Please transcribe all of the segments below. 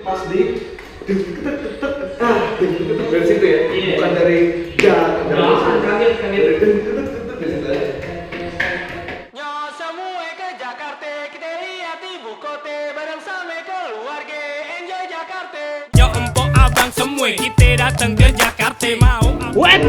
Pas di dari situ ya, bukan dari kaget dari dari situ aja. Nyo semua ke Jakarta, kita lihat ibu kota bareng sama keluarga, enjoy Jakarta. Yo empok abang semua, kita datang ke Jakarta mau. Wet,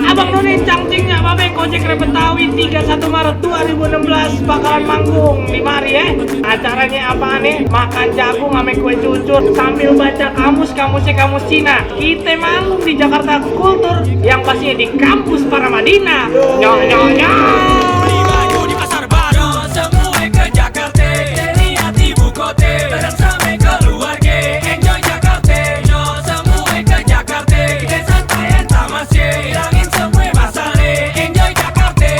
abang Noni cangcingnya babe Gojek Rap Betawi 31 Maret 2016 bakalan manggung di mari ya. Acaranya apa nih? Makan jagung sama kue cucur sambil baca kamusnya kamus Cina. Kita manggung di Jakarta Kultur yang pastinya di kampus Paramadina. Nyo nyo nyo. Beli baju di pasar baru, semua ke Jakarta, lihat ibu kota bareng sama keluarga, enjoy Jakarta. Nyo semua ke Jakarta, kita santai tamasya, hilangin semua masalah, enjoy Jakarta.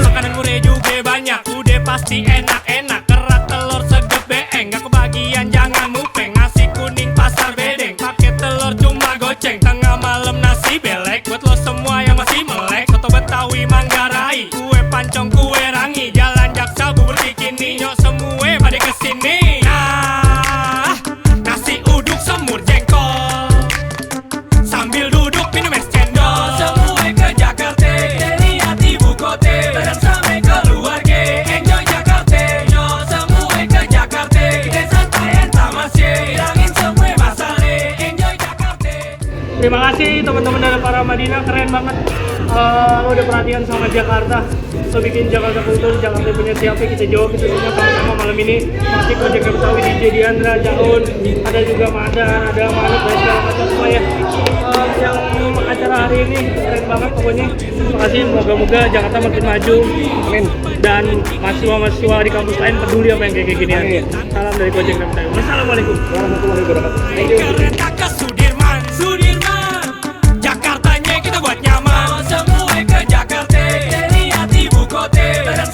Makanan murah juga banyak, udah pasti enak-enak. Kerak telur segep beeng, gak kebagian jangan mupeng. Nasi kuning pasar bedeng, pakai telur cuma goceng. Tengah malam nasi belek, buat lo semua yang masih melek. Soto Betawi Manggarai, kue pancong kue rangi. Jalan Jaksa bubur bikini, nyok semua pada kesini. Nah, nasi uduk semur jengkol, sambil duduk minum es cendol. Semua ke Jakarta, lihat ibu kota bareng sama keluarga, enjoy Jakarta. Yo semua ke Jakarta, kita santai tamasya, hilangin semua masalah, enjoy Jakarta. Terima kasih teman-teman dari Paramadina, keren banget. Lo udah perhatian sama Jakarta. Lo bikin Jakarta Kultur, Jakarta punya siapa, kita jawab itu semua sama-sama malam ini. Masih Gojek Rap Betawi, DJ Diandra, Jaun, ada juga Madan, ada Manuk dan segala macam semua ya. Yang acara hari ini keren banget pokoknya. Terima kasih, moga-moga Jakarta makin maju. Amin. Dan mahasiswa-mahasiswa di kampus lain peduli apa yang kayak gini. Salam dari Gojek Rap Betawi. Wassalamualaikum warahmatullahi wabarakatuh. Keren kakak Sudirman, Jakartanya kita buat nyaman. Semua ke Jakarta, lihat ibu kota bareng